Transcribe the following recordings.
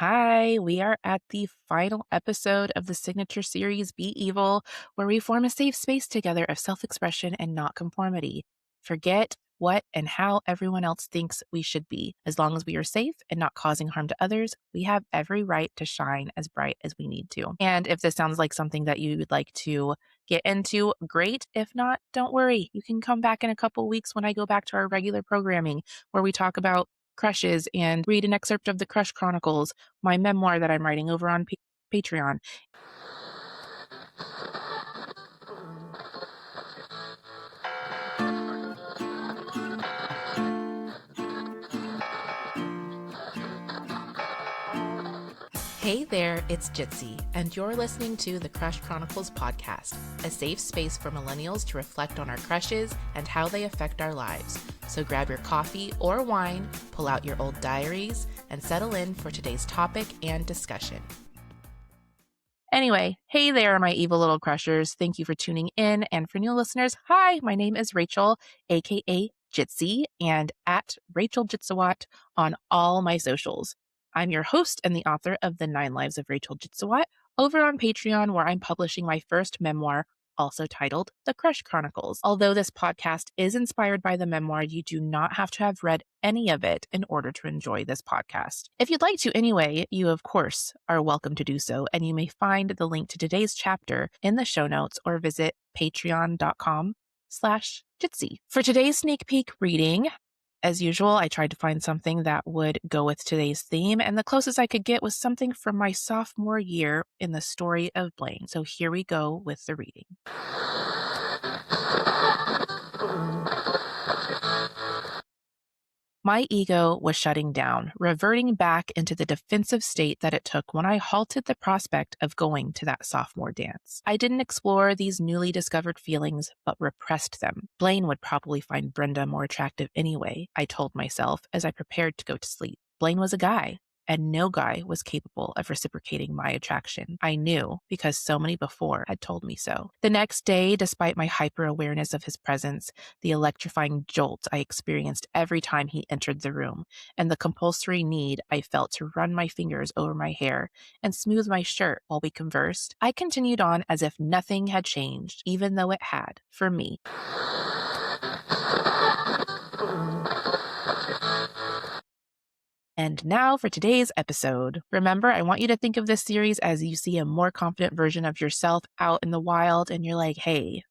Hi, we are at the final episode of the signature series Be Evil, where we form a safe space together of self expression and not conformity. Forget what and how everyone else thinks we should be. As long as we are safe and not causing harm to others, we have every right to shine as bright as we need to. And if this sounds like something that you would like to get into, great. If not, don't worry. You can come back in a couple weeks when I go back to our regular programming where we talk about crushes and read an excerpt of the Crush Chronicles, my memoir that I'm writing over on Patreon. Hey there, it's Jitsi, and you're listening to the Crush Chronicles podcast, a safe space for millennials to reflect on our crushes and how they affect our lives. So grab your coffee or wine, pull out your old diaries, and settle in for today's topic and discussion. Anyway, hey there, my evil little crushers. Thank you for tuning in. And for new listeners, hi, my name is Rachel, aka Jitsi, and at Rachel Jitsawat on all my socials. I'm your host and the author of The 9 Lives of Rachel Jitsawat over on Patreon, where I'm publishing my first memoir, also titled The Crush Chronicles. Although this podcast is inspired by the memoir, you do not have to have read any of it in order to enjoy this podcast. If you'd like to anyway, you of course are welcome to do so, and you may find the link to today's chapter in the show notes or visit patreon.com/Jitsi. For today's sneak peek reading, as usual, I tried to find something that would go with today's theme, and the closest I could get was something from my sophomore year in the story of Blaine. So here we go with the reading. My ego was shutting down, reverting back into the defensive state that it took when I halted the prospect of going to that sophomore dance. I didn't explore these newly discovered feelings, but repressed them. Blaine would probably find Brenda more attractive anyway, I told myself as I prepared to go to sleep. Blaine was a guy, and no guy was capable of reciprocating my attraction. I knew because so many before had told me so. The next day, despite my hyper-awareness of his presence, the electrifying jolt I experienced every time he entered the room, and the compulsory need I felt to run my fingers over my hair and smooth my shirt while we conversed, I continued on as if nothing had changed, even though it had, for me. And now for today's episode. Remember, I want you to think of this series as you see a more confident version of yourself out in the wild and you're like, hey,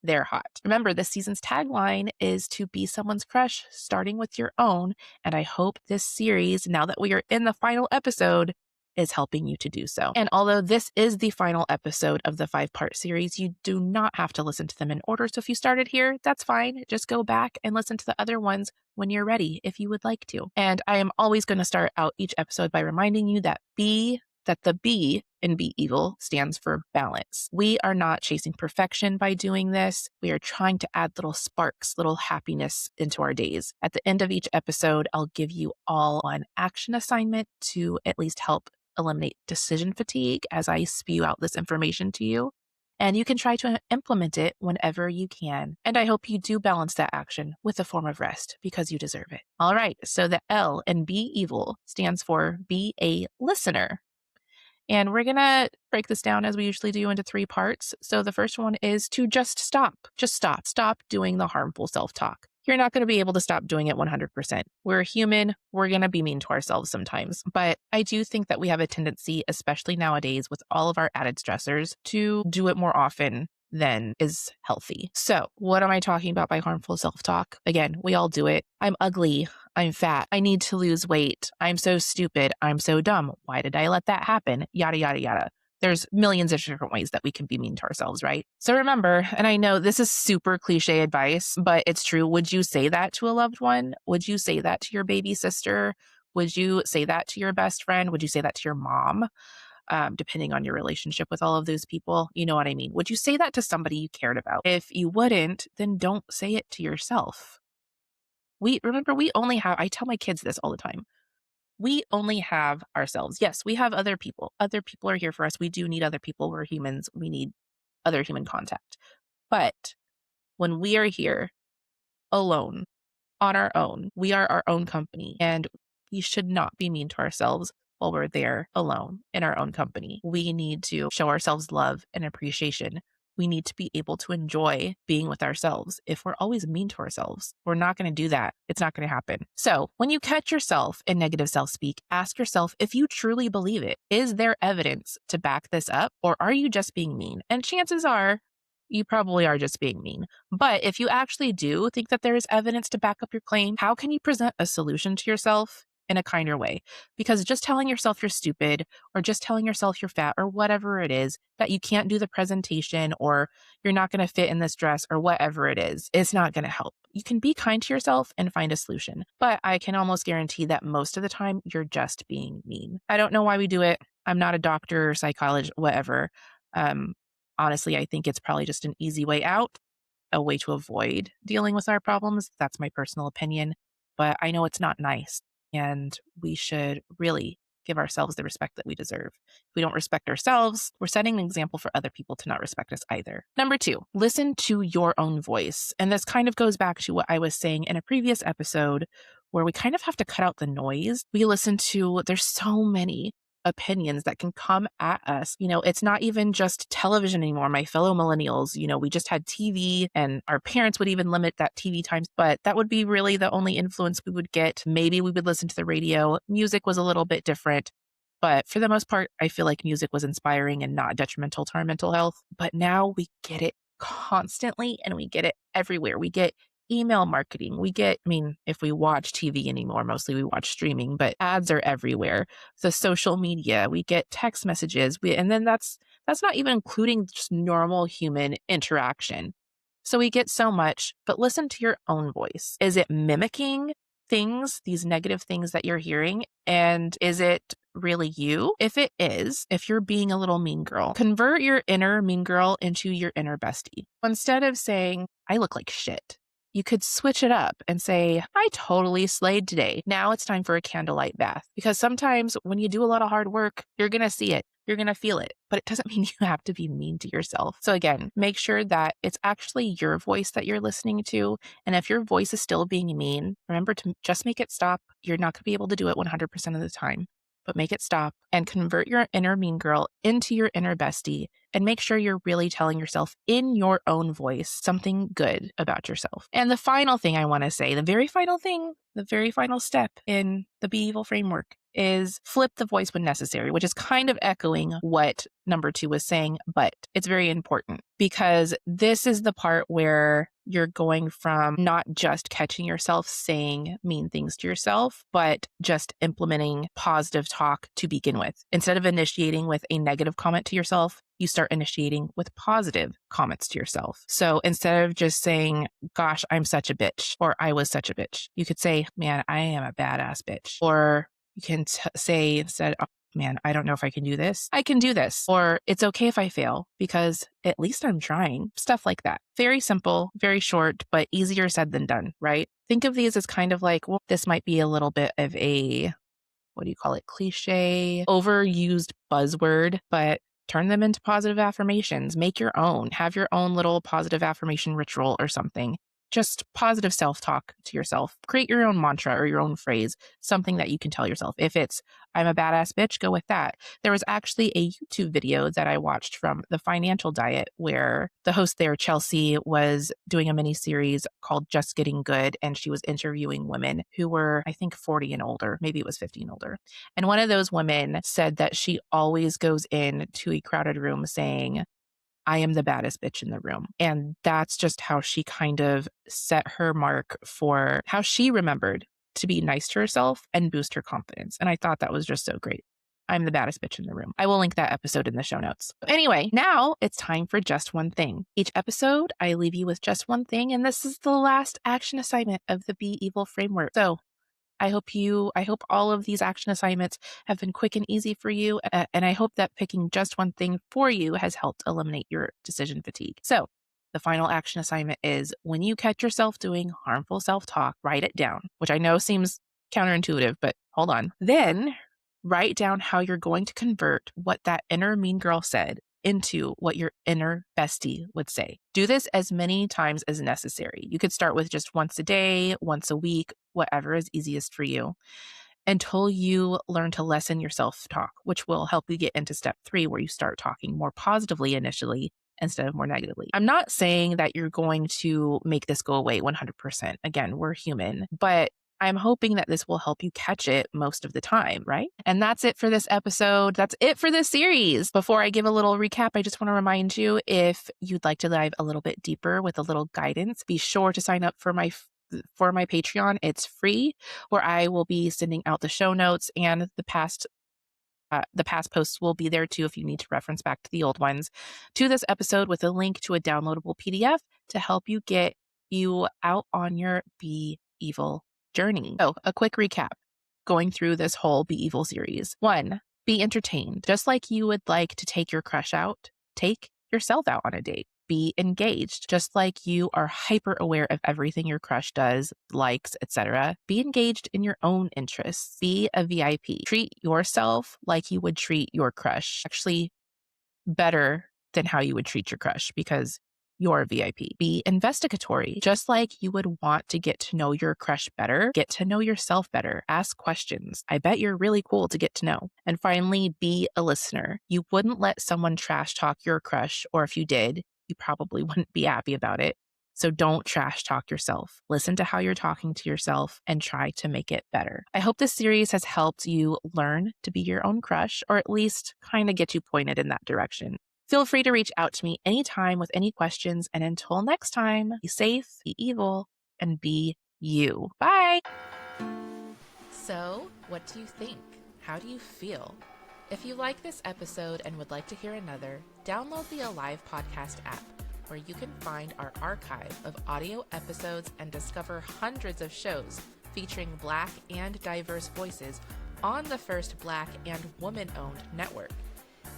they're hot. Remember, this season's tagline is to be someone's crush, starting with your own. And I hope this series, now that we are in the final episode, is helping you to do so. And although this is the final episode of the 5-part series, you do not have to listen to them in order. So if you started here, that's fine. Just go back and listen to the other ones when you're ready, if you would like to. And I am always going to start out each episode by reminding you that the B in Be Evil stands for balance. We are not chasing perfection by doing this. We are trying to add little sparks, little happiness into our days. At the end of each episode, I'll give you all an action assignment to at least help eliminate decision fatigue as I spew out this information to you. And you can try to implement it whenever you can. And I hope you do balance that action with a form of rest because you deserve it. All right. So the L in Be Evil stands for Be a Listener. And we're going to break this down as we usually do into 3 parts. So the first one is to just stop. Just stop. Stop doing the harmful self-talk. You're not going to be able to stop doing it 100%. We're human. We're going to be mean to ourselves sometimes. But I do think that we have a tendency, especially nowadays with all of our added stressors, to do it more often than is healthy. So what am I talking about by harmful self-talk? Again, we all do it. I'm ugly. I'm fat. I need to lose weight. I'm so stupid. I'm so dumb. Why did I let that happen? Yada, yada, yada. There's millions of different ways that we can be mean to ourselves, right? So remember, and I know this is super cliche advice, but it's true. Would you say that to a loved one? Would you say that to your baby sister? Would you say that to your best friend? Would you say that to your mom? Depending on your relationship with all of those people, you know what I mean? Would you say that to somebody you cared about? If you wouldn't, then don't say it to yourself. We only have, I tell my kids this all the time. We only have ourselves. Yes, we have other people. Other people are here for us. We do need other people. We're humans. We need other human contact. But when we are here alone, on our own, we are our own company, and we should not be mean to ourselves while we're there alone in our own company. We need to show ourselves love and appreciation. We need to be able to enjoy being with ourselves. If we're always mean to ourselves, we're not going to do that. It's not going to happen. So when you catch yourself in negative self-speak, ask yourself if you truly believe it. Is there evidence to back this up, or are you just being mean? And chances are you probably are just being mean. But if you actually do think that there is evidence to back up your claim, how can you present a solution to yourself in a kinder way? Because just telling yourself you're stupid, or just telling yourself you're fat, or whatever it is, that you can't do the presentation, or you're not going to fit in this dress, or whatever it is, it's not going to help. You can be kind to yourself and find a solution. But I can almost guarantee that most of the time, you're just being mean. I don't know why we do it. I'm not a doctor, psychologist, whatever. Honestly, I think it's probably just an easy way out, a way to avoid dealing with our problems. That's my personal opinion. But I know it's not nice. And we should really give ourselves the respect that we deserve. If we don't respect ourselves, we're setting an example for other people to not respect us either. Number 2, listen to your own voice. And this kind of goes back to what I was saying in a previous episode, where we kind of have to cut out the noise. There's so many opinions that can come at us. It's not even just television anymore. My fellow millennials, we just had TV, and our parents would even limit that TV time, but that would be really the only influence we would get. Maybe we would listen to the radio. Music was a little bit different, but for the most part, I feel like music was inspiring and not detrimental to our mental health. But now we get it constantly, and we get it everywhere. We get email marketing. If we watch TV anymore, mostly we watch streaming, but ads are everywhere. The social media, we get text messages, and then that's not even including just normal human interaction. So we get so much, but listen to your own voice. Is it mimicking things, these negative things that you're hearing? And is it really you? If it is, if you're being a little mean girl, convert your inner mean girl into your inner bestie. Instead of saying, I look like shit, you could switch it up and say, I totally slayed today. Now it's time for a candlelight bath. Because sometimes when you do a lot of hard work, you're going to see it. You're going to feel it. But it doesn't mean you have to be mean to yourself. So again, make sure that it's actually your voice that you're listening to. And if your voice is still being mean, remember to just make it stop. You're not going to be able to do it 100% of the time, but make it stop and convert your inner mean girl into your inner bestie, and make sure you're really telling yourself in your own voice something good about yourself. And the final thing I want to say, the very final step in the Be Evil framework is flip the voice when necessary, which is kind of echoing what number 2 was saying, but it's very important because this is the part where you're going from not just catching yourself saying mean things to yourself, but just implementing positive talk to begin with. Instead of initiating with a negative comment to yourself, you start initiating with positive comments to yourself. So instead of just saying, gosh, I'm such a bitch, or I was such a bitch, you could say, man, I am a badass bitch. Or you can say instead, oh, man, I don't know if I can do this. I can do this. Or it's okay if I fail because at least I'm trying. Stuff like that. Very simple, very short, but easier said than done, right? Think of these as kind of like, well, this might be a little bit of a, what do you call it? Cliche, overused buzzword, but turn them into positive affirmations. Make your own. Have your own little positive affirmation ritual or something. Just positive self-talk to yourself. Create your own mantra or your own phrase, something that you can tell yourself. If it's, I'm a badass bitch, go with that. There was actually a YouTube video that I watched from The Financial Diet where the host there, Chelsea, was doing a mini series called Just Getting Good. And she was interviewing women who were, I think, 40 and older. Maybe it was 50 and older. And one of those women said that she always goes into a crowded room saying, I am the baddest bitch in the room. And that's just how she kind of set her mark for how she remembered to be nice to herself and boost her confidence. And I thought that was just so great. I'm the baddest bitch in the room. I will link that episode in the show notes. Anyway, now it's time for just one thing. Each episode, I leave you with just one thing. And this is the last action assignment of the Be Evil framework. So I hope all of these action assignments have been quick and easy for you. And I hope that picking just one thing for you has helped eliminate your decision fatigue. So the final action assignment is when you catch yourself doing harmful self-talk, write it down, which I know seems counterintuitive, but hold on. Then write down how you're going to convert what that inner mean girl said into what your inner bestie would say. Do this as many times as necessary. You could start with just once a day, once a week, whatever is easiest for you. until you learn to lessen your self-talk, which will help you get into step 3, where you start talking more positively initially instead of more negatively. I'm not saying that you're going to make this go away 100%. Again, we're human, but I'm hoping that this will help you catch it most of the time, right? And that's it for this episode. That's it for this series. Before I give a little recap, I just want to remind you, if you'd like to dive a little bit deeper with a little guidance, be sure to sign up for my Patreon. It's free, where I will be sending out the show notes, and the past posts will be there too if you need to reference back to the old ones, to this episode, with a link to a downloadable PDF to help you get you out on your Be Evil journey. So, a quick recap going through this whole Be Evil series. 1, be entertained. Just like you would like to take your crush out, take yourself out on a date. Be engaged. Just like you are hyper aware of everything your crush does, likes, etc. Be engaged in your own interests. Be a VIP. Treat yourself like you would treat your crush. Actually, better than how you would treat your crush, because you're a VIP. Be investigatory. Just like you would want to get to know your crush better, get to know yourself better. Ask questions. I bet you're really cool to get to know. And finally, be a listener. You wouldn't let someone trash talk your crush, or if you did, you probably wouldn't be happy about it. So don't trash talk yourself. Listen to how you're talking to yourself and try to make it better. I hope this series has helped you learn to be your own crush, or at least kind of get you pointed in that direction. Feel free to reach out to me anytime with any questions. And until next time, be safe, be evil, and be you. Bye. So, what do you think? How do you feel? If you like this episode and would like to hear another, download the Alive podcast app, where you can find our archive of audio episodes and discover hundreds of shows featuring Black and diverse voices on the first Black and woman-owned network.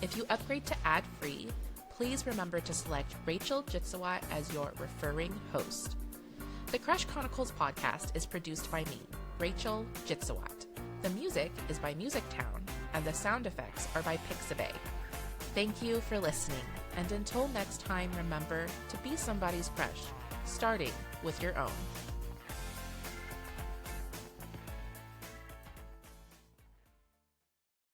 If you upgrade to ad-free, please remember to select Rachel Jitsawat as your referring host. The Crush Chronicles podcast is produced by me, Rachel Jitsawat. The music is by Musictown, and the sound effects are by Pixabay. Thank you for listening, and until next time, remember to be somebody's crush, starting with your own.